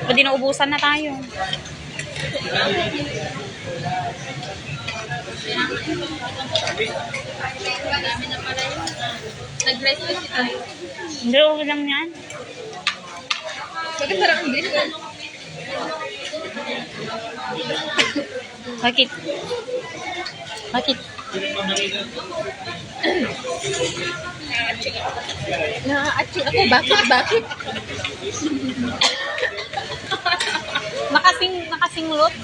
Pwede na ubusan na tayo. Nag-rice kasi tayo. Hindi, okay lang yan. Bakit parang English ka? Bakit? Bakit? Na-achi ako. Bakit? Nakasinglot?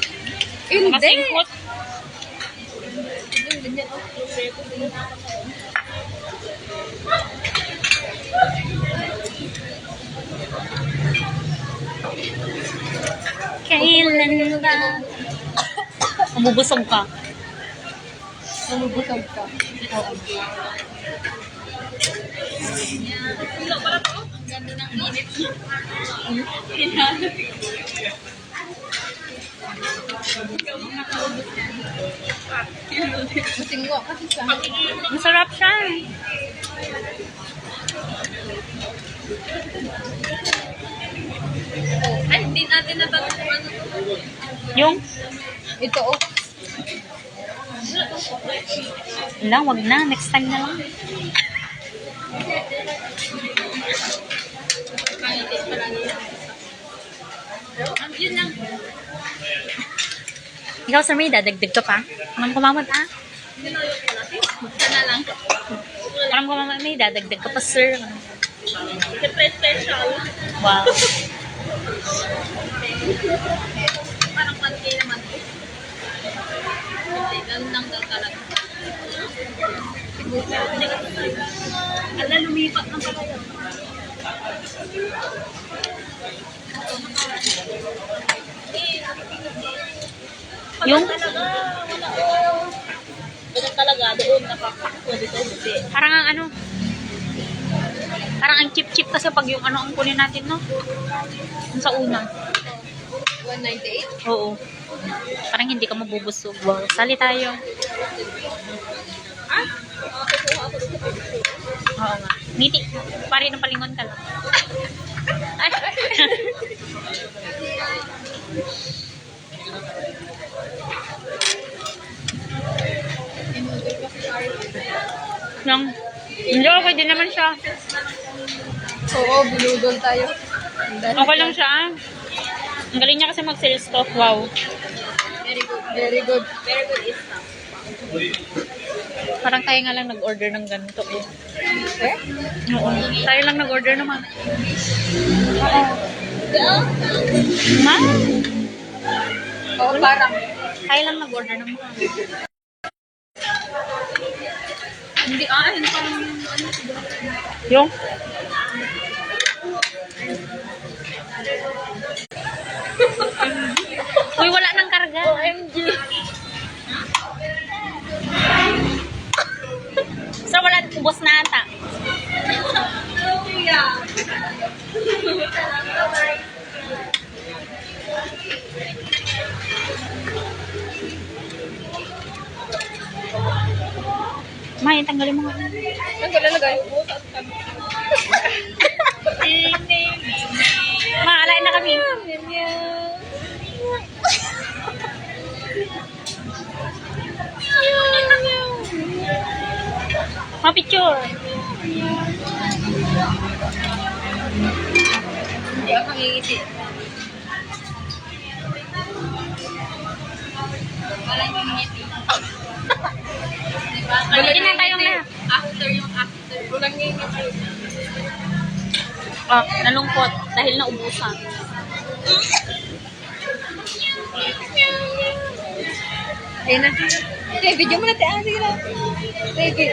Hindi. Nakasinglot? Kailan ba? Mabubusog ka. Mamubusog ka. Oo. Sino pala to? Ang ganda ng init. Masinggo kasi siya. Masarap siya. Ay, hindi natin natanong kung ano to. Yung? Ito oh. Wala, wag na. Next time na lang. Pangitis pala niya. Yun lang. Ikaw, Sir May, dadagdag ka pa? Parang kumamot, ah? Sinayok ko na. Sana lang. Parang kumamot, May, dadagdag ka pa, sir. Siyempre special. Wow. Parang pancake naman to. Ganun lang daw talaga. Ala, lumipat na pala yun. Yung? Ganun talaga, doon nakakapwede tayo hindi. Parang ang ano? Parang ang chip-chip kasi pag yung ano ang kunin natin, no? Yung sa una. 198? Oo. Parang hindi ka mabubusog. Wow. Sali tayo. Ah? Kukuha ako dito. Oo nga. Ngiti. Pari ng palingon ka lang. Ay. Nang, hindi, okay din naman siya. Oo, binudol tayo. Okay lang siya, ah. Ang galing niya kasi mag-sales talk. Wow. Very good. Very good. Very good is now. Parang tayo nga lang nag-order ng ganito. Eh. Eh? Oo. Tayo lang nag-order naman. Yeah. Ma? Oo, parang. Tayo lang nag-order naman. Hindi, hindi parang ano. Yung? Uy, wala nang karga. OMG. So, wala, ubos na ata. Yeah. May, tanggalin mo nga. Ang galalagay. Maalain na kami. Ma-picture. Hindi ako ngingiti. Wala yung ngingiti. Diba? Balikin na tayong lahat. After yung after. Walang ngingiti. Oh, nalungkot dahil naubusan. Ayun na. Okay, video mo na tayo. Sige na. Sige.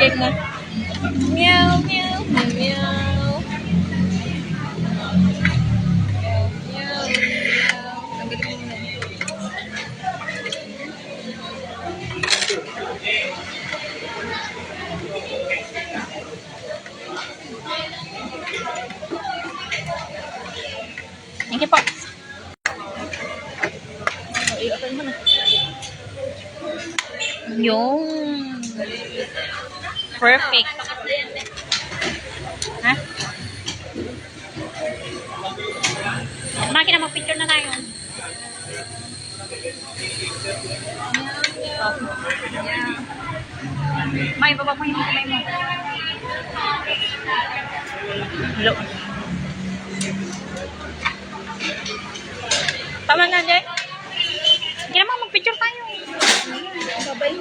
Game na. Meow, meow, meow, meow. Meow, meow. Ang galing mo na. Thank you po. I-open mo na. Yung. Perfect. Ha? magpicture na tayo. Oh. May, baba mo yung kamay mo. Hello. Tama na, Jay? Hindi naman magpicture tayo. Babay.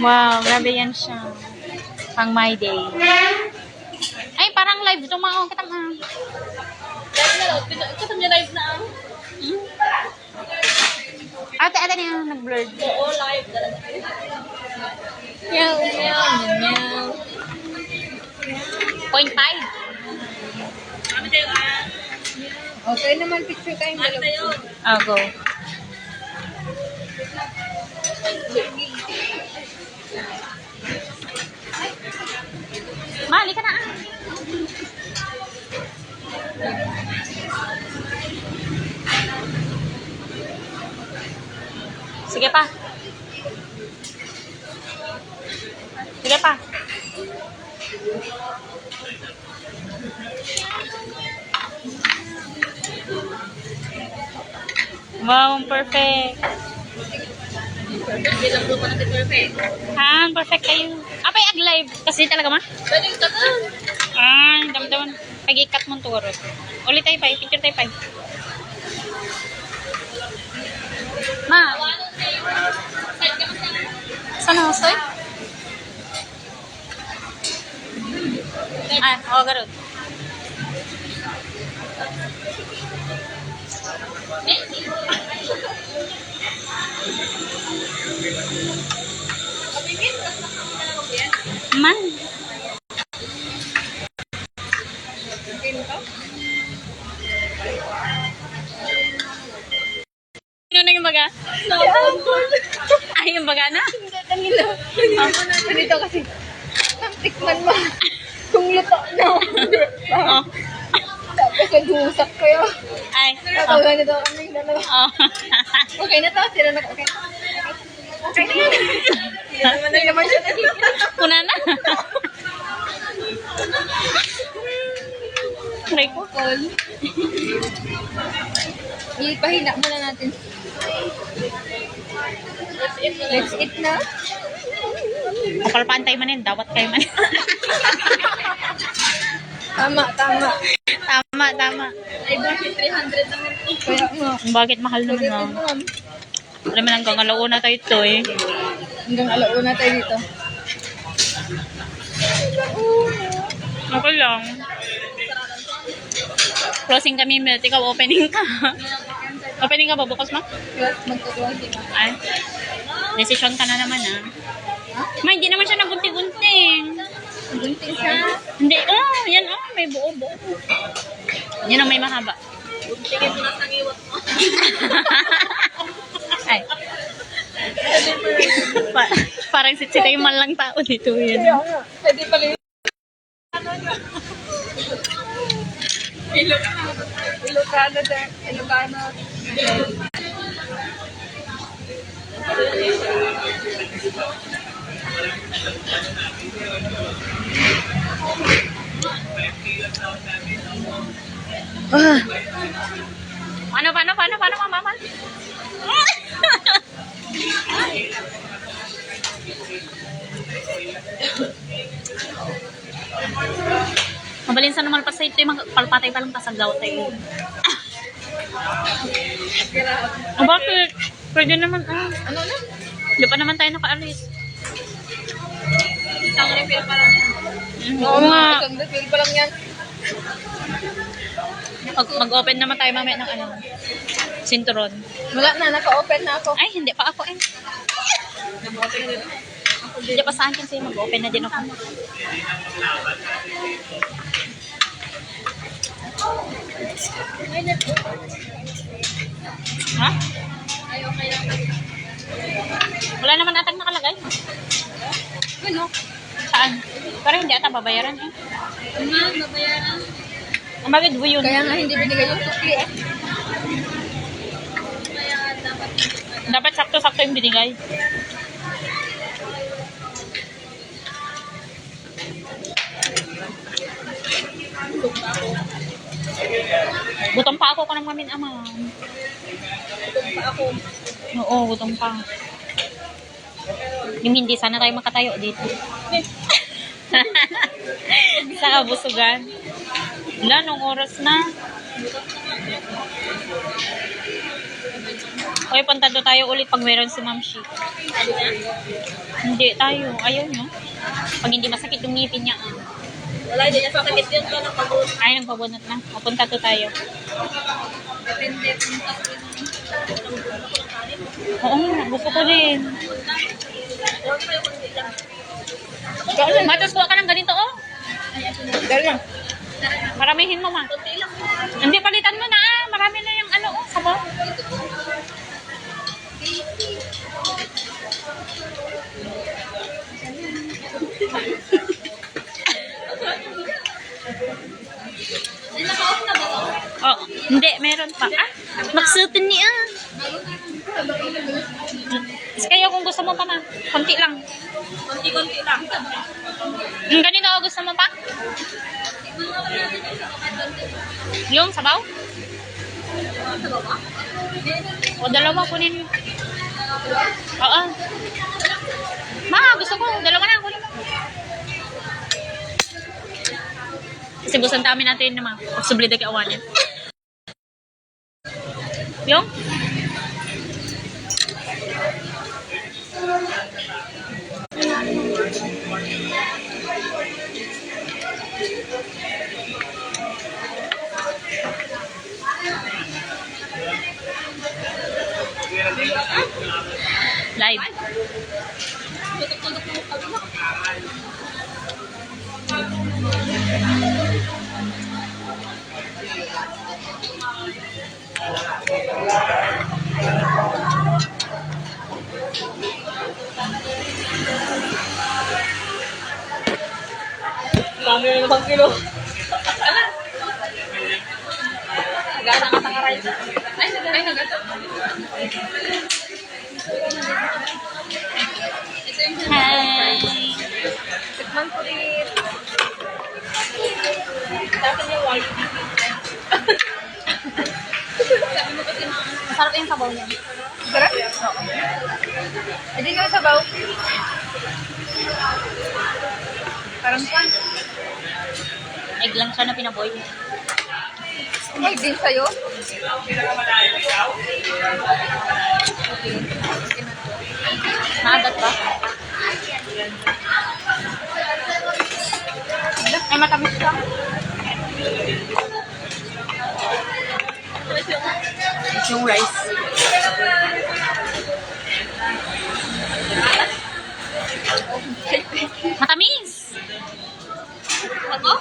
Wow, grabe yan siya. Pang my day. Ay, parang live. Tumaon kita ma. Live na lang. Ito niya live na ako. Ate niya nag-blurred. Oo, live talaga. Meow, meow, meow. 0.5. Kami tayo ka. Okay naman, picture kayong dalawa. Tayo. Oh, go. Mali ka na ah. Sige pa. Sige pa. Wow, perfect. Hindi lang po natin perfect. Perfect kayo. Apay ag-live. Kasi talaga ma? Pwede ka doon. Damdaman. Pag-ikat mo turo. Ulit tayo pa. Picture tayo pa. Ma. Saan ako stoy? Garot. Man. Ano na yung baga? Ay, yung baga na? Hindi, kanina. Ganito kasi. Tikman mo. Kung luto na. Oh. Tapos nag-uusap kayo. Ay. Tapos ganito kami dalawa. Oh. Okay na to. Sila na. Okay. Okay na yan. Hindi naman siya nakikita. Kuna na. Try ko. Call. Ipahina muna natin. Let's eat na. Kapalpaan tayo manin. Dawat kayo manin. Tama. Tama. Ay, bakit 300 naman ito? Kaya nga. Bakit mahal naman na? Alam mo lang, hanggang alauna tayo ito eh. Hanggang alauna tayo dito. Okay lang. Closing kami, Mel. Ikaw, opening ka. Opening ka ba bukas, ma? Yes, magtutuwa si Ma. Ay. Decision ka na naman, ah. Ma, hindi naman siya nagunti-gunting. Gunting siya. Hindi, yan, may buo-buo. Yan ang may mahaba. Guntingin mo na sa iwat mo. Ay. Parang sitsitay man lang tao dito yun. Kaya nga. Pwede pala yun. Ilocano. Paano, mama? Mabalinsan naman pa sa ito yung palpatay pa lang pasagaw tayo. Bakit? Pwede naman, Ano na? Di pa naman tayo nakaalis. Isang refill pa lang. Oo nga. Isang refill pa lang yan. Mag-open naman tayo mamaya ng sinturon. Wala na, naka-open na ako. Ay, hindi pa ako Naka-open na din. Hindi pa sa akin kasi mag-open na din ako. Ha? Ay, okay lang. Wala naman atang nakalagay. Ano? Saan? Pero hindi ata babayaran eh. Babayaran. Ang bakit mo yun? Kaya nga hindi binigay yung sukli eh. Dapat sakto-sakto yung binigay. Gutom pa ako ng mamin ama. Pa ako. Oo, gutom pa. Yung hindi, sana tayo makatayo dito. Sa kabusugan. Wala, nung oras na. Okay, punta doon tayo ulit pag meron si Ma'am Shi. Hindi tayo. Ayaw nyo. Pag hindi masakit yung ngipin niya. Wala, hindi niya sasakit yun. Ito ng pagod. Ay, nang pabunot na. Mapunta to tayo. Depende. Oo, gusto ko din. Matos, kuha ka ng ganito, oh. Dali lang. Maramihin mo, ma. Hindi, palitan mo na, ah. Marami na yung ano, oh, sabaw. Oh, hindi, meron pa. Ah, magsutin niya. Kaya kung gusto mo pa, ma. Konti lang. Konti-konti lang. Ganito, oh, gusto mo pa? Yung sabaw? O, dalawa, kunin mo. Oo. Ma, gusto ko. Dalawa na, kunin mo. Kasi busan tamin natin naman. Sublida kay awanin. Yung? Live. Dami na naman kilo. Gana ka sa rice. Ay, nagato. Hi. Tikman ko ulit. Dapat yung white. Sabi mo kasi mga... Masarap yung sabaw niya. Sarap? Hindi ka sabaw. Parang pan. Egg lang siya na pinaboy. Ay, din sa'yo? Maagat ba? Ay, matamis ka. Yung rice. Matamis! Ako?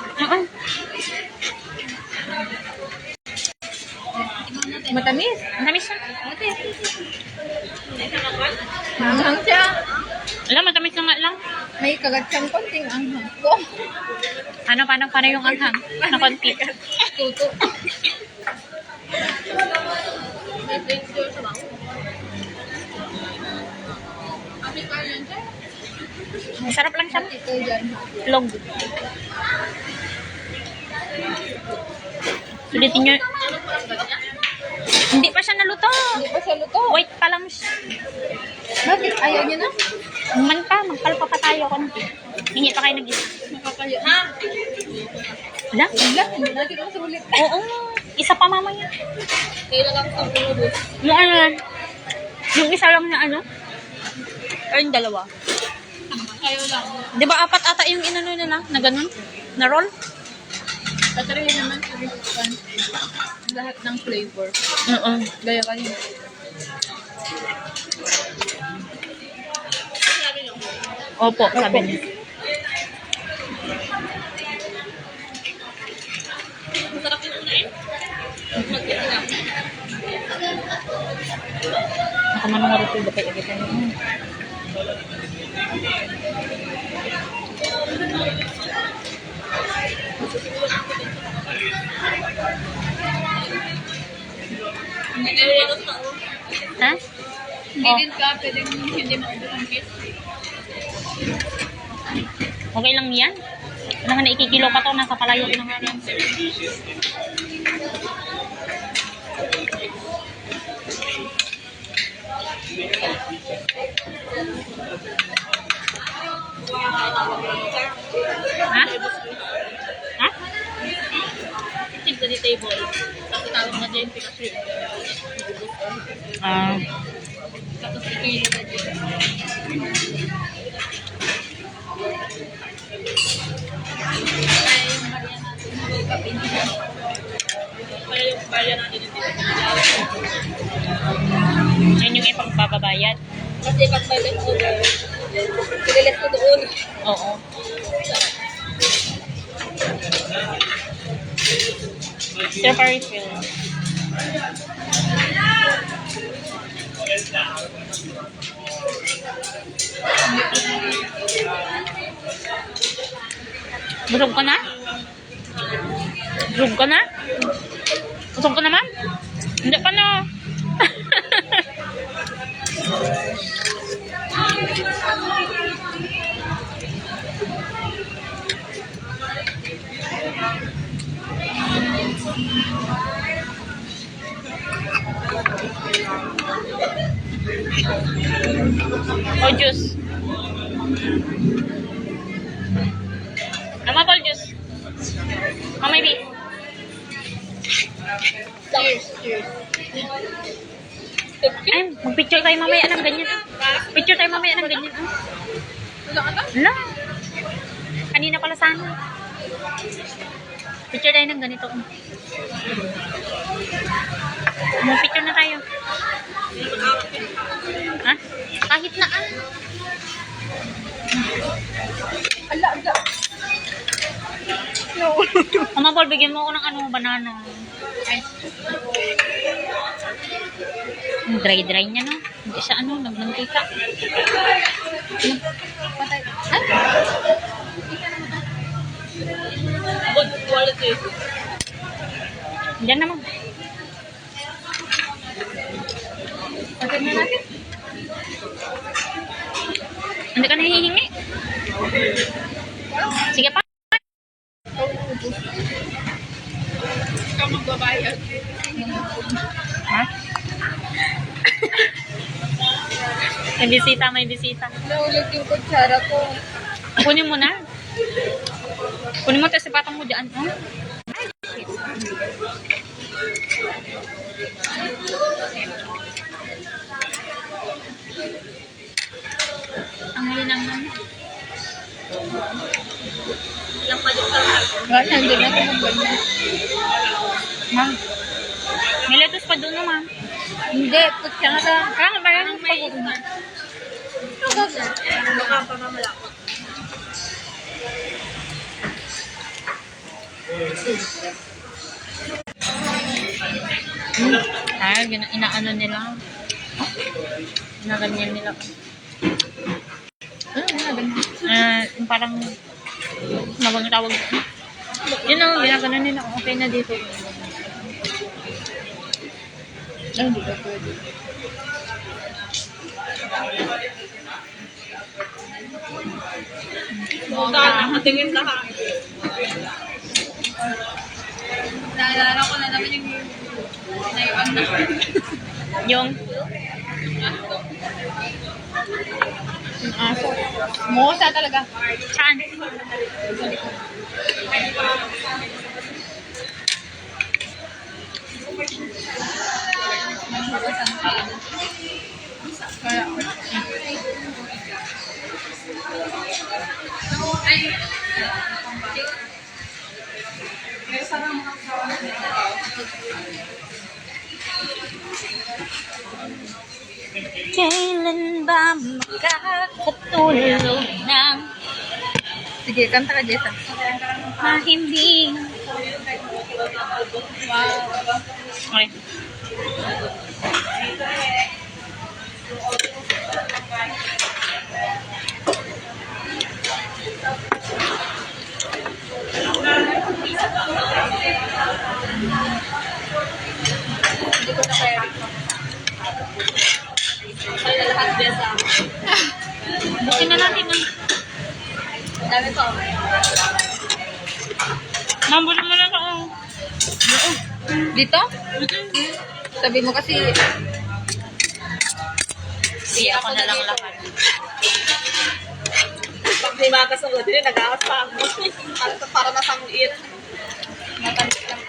Matamis. Matamis siya. Anghang siya. Alam, matamis na nga lang. May kagatsang konting anghang ko. Paano yung anghang? Na konti. Tuto. May texture sa bang? Kami ka yan siya. Masarap lang siya. Ito dyan. Log. Sulitin nyo. Hindi pa siya naluto. Hindi pa siya luto. White pa lang siya. Bakit? Ayaw niya na? Magpalpa pa tayo konti. Hingi pa kayo nag-isa. Nakakaya. Ha? Wala? Wala. Hindi natin ang sulit. Oo. Isa pa mamaya. Kailangan sa pulubos. Yung ano yan? Yung isa lang na ano? Or yung dalawa? Ayaw lang. Di ba apat ata yung inano nila? Na ganun? Na roll? Tatarihin naman sa restaurant. Lahat ng flavor. Oo. Gaya kanina. Opo, sabi niya. Masarap yung una eh. Magkita. Ako man nga rin dapat agad na yun. Ha? Hindi din ka, pwedeng hindi maubos ang kiss. Okay lang yan? Naman na ikikilo pa to, nasa palayo na nga yan. Ha? Ha? Tig sa table. Tapos tawag na dyan, kasi Ah. tapos ikilo na dyan. Kaya yung bayan natin yung Yan yung ipagbabayad. kasi pag may leftover, pililit ko doon. Oo. Sir Parisville. Busog ka na? Busog ka na? Busog ka naman? Hindi pa na. O juice. Apple juice. O maybe. Cheers, cheers. Ay, mag-picture tayo mamaya ng ganyan. Picture tayo mamaya ng ganyan. Wala ka na? Wala. Kanina pala sana. Picture tayo ng ganito. Picture na tayo. Ha? Kahit na Ala, ala. No. Mama Paul, bigyan mo ako ng ano, banana. Ay, Ang dry-dry niya, no? Hindi siya ano, nagmantika. patay. Ay! Good quality. Diyan naman. Patay na natin. Hindi ka nahihingi. Sige pa. Ikaw magbabayad. Ha? May bisita, may bisita. Nahulog yung kutsara ko. Kunin mo na. Kunin mo, tapos ipatong mo dyan. Oh. Ang linang naman. Ilang palit ka lang. Wala, hindi na ito magbanyan. Ma'am. May lettuce pa doon naman. Hindi, kutsara. Kaya nga ba yan ang pag-uuna? Baka pa mamalakot. Ay, inaano nila. Inaganyan nila. Yung parang mabang tawag. Yun ang ginaganon nila. Okay na dito. Ay, hindi ka pwede. Nakatingin na ha. Naalala ko na naman yung naiwan na. Yung Aso. Mosa talaga. saan? Kaya, Kailan ba makakatulog ng sige, kanta ka, Jessa. mahimbing? Wow. Okay. Hindi ko na kaya. Ay, na lahat, Jessa. Bukin na natin ng Dami ko. Mambuli mo na ako. Dito? Sabi mo kasi, Sige, ako na lang lahat. Pag may magas ng ladri, nag-aasang mo. Para nasanguit. matamis lang.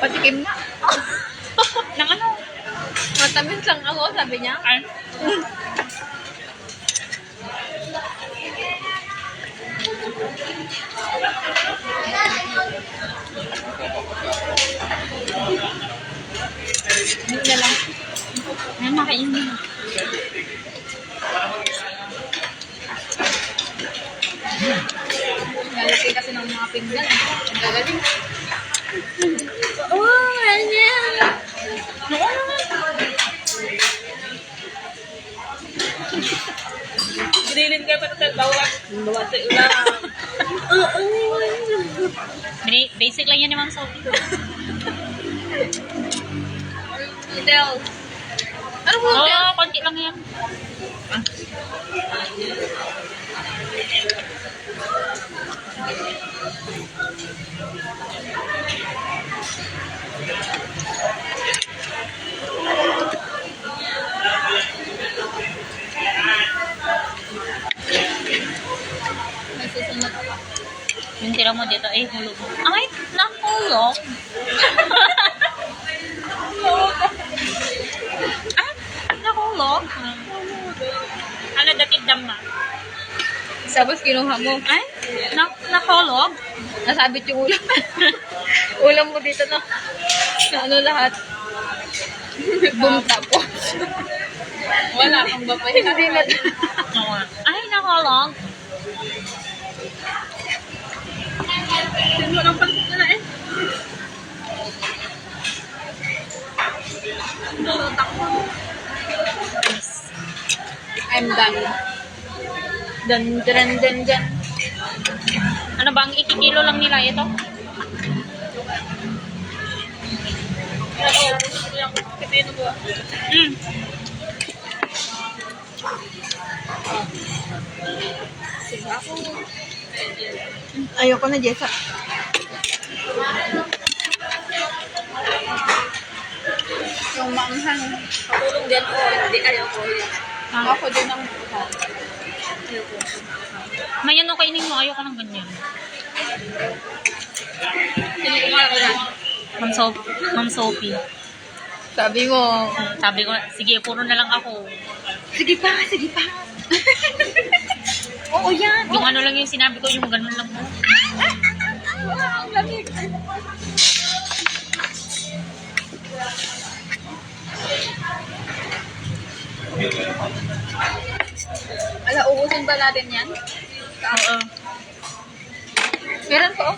Patikim na. Nang ano? Matamis lang ako, sabi niya. Ay. Hindi na lang. Ay, makain mo. Nalagay kasi ng mga pinggan. Ang gagaling. Oh, ganyan. Grilin kayo pa natin, bawat. Bawat sa ulam. Basic lang yan ni Ma'am Sophie. Noodles. Ano po? Oo, konti lang yan. May susunod pa. Yung tira mo dito ay hulog. Ay, nahulog. Ah, nahulog. Ano, datid na? Tapos kinuha mo. Ay, nahulog. Nasabit yung ulam. Ulam mo dito na. Na ano lahat. Boom tapos. Wala kang babae. Hindi na. Oo. Ay, nahulog. Sino lang palit na eh. I'm done. Dan. Ano ba, ang ikikilo lang nila ito? Kitino mo. Mm. Ayoko na, Jessa. Yung maanghang. Patulong din ko. Hindi ayaw ko. Ako din ang May ano kainin mo, ayoko ng ganyan. Sino kumain ko yan? Ma'am Sophie. sabi mo, Sabi ko, sige, puro na lang ako. sige pa. Oo, yan. Yung ano lang yung sinabi ko, yung ganun lang. Ang lamig. Ala, uusin ba natin yan? Oo. Meron pa, oh.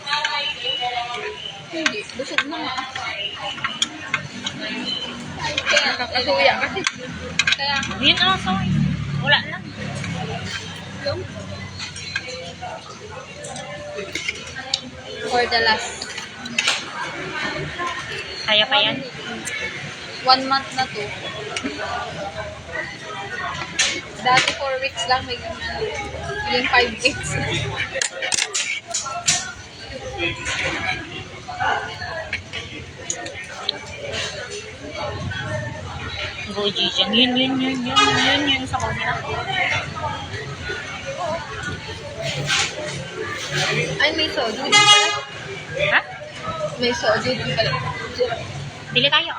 Hindi, busog na nga. Kaya nakasuya kasi. Kaya, Yun ano, sorry. Wala lang. yung for the last Kaya pa yan. 1 month na to. Dati 4 weeks lang, may yung 5 weeks. Go, Jijan. Yun sa kanila. Ay, may soju din pala. Ha? May soju din pala. Bili tayo.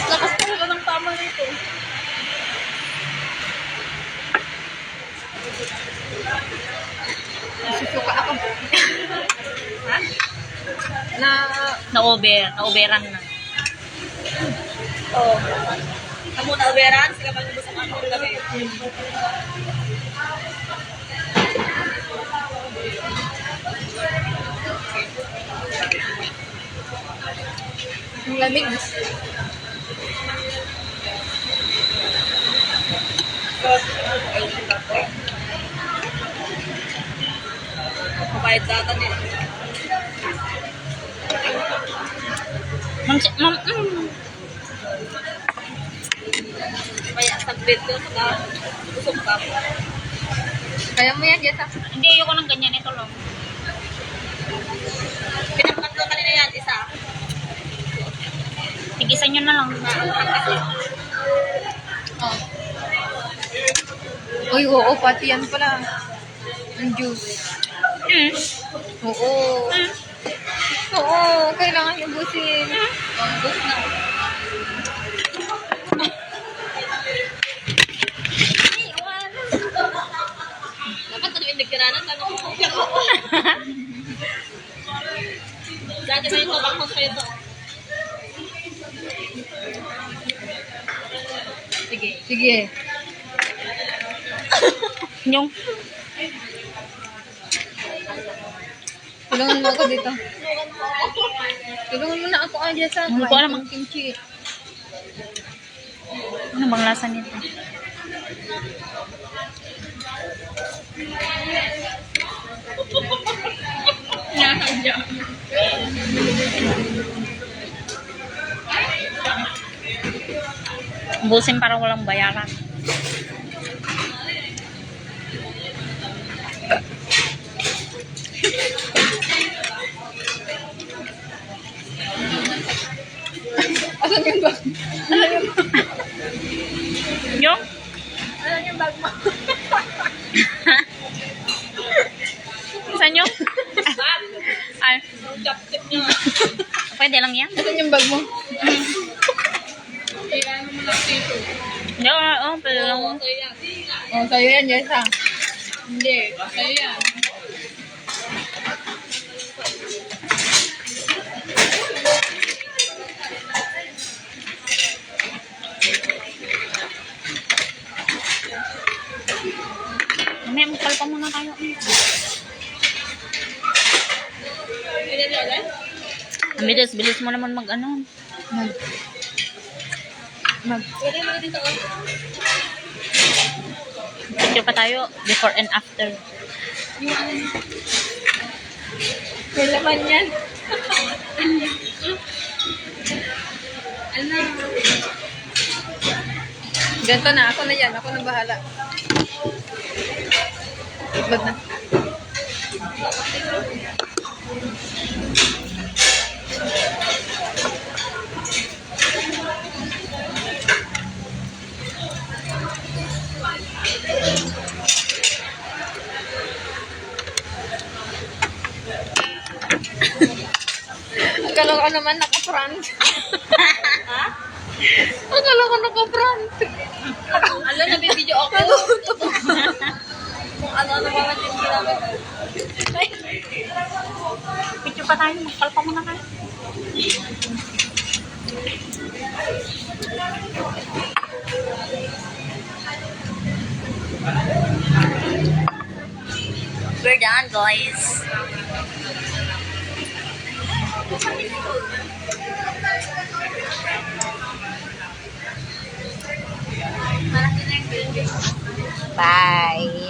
Lakas talaga ng tama nito. Susuka ako. Ha? Na-overan na. Oh. Kamu na uberan, sila mag-ubos ang ano gabi. Ang lamig. Mabait data din. Kaya saglit ko sa busog ka. Kaya mo yan, Jessa. Hindi, ayoko ng ganyan. Ito lang. Pinapaklo kanina yan, isa. Tigisan nyo na lang. Oh. Uy, oo, pati yan pala. Ang juice. Hmm. Oo. Hmm. Oo, kailangan ubusin. Bus na. Dapat ano yung nagkiranan, tanong mo. Dati ba yung tobak mo sa'yo to? Sige. Sige. Yung, Tulungan mo ako dito. Tulungan mo na ako dyan sa Hindi ko alam. ang kimchi. ano bang lasa nito? Ubusin para walang bayaran. Asan yung bag? Yung? Asan yung bag mo? Saan yung? Ay, Yung chopstick niya. pwede lang yan. Asan yung bag mo? Kailangan mo lang dito. Hindi, pwede lang. Oo, sa'yo yan. Oh, sa'yo yan, Jessa. Hindi, sa'yo yan. Mamaya magpalpa muna tayo. Pwede niyo ulit? Ang bilis mo naman mag-ano. Pwede mo dito ulit. Picture pa tayo before and after. May laman yan. Ano? Ganto na, ako na yan. Ako na bahala. Bag na. Akala ko naman naka-front. Ha? Akala ko naka-front. Ano, nabibidyo ako. Kung ano-ano mga tips namin. Picture pa tayo, magpalpa muna tayo. We're done, guys. Bye.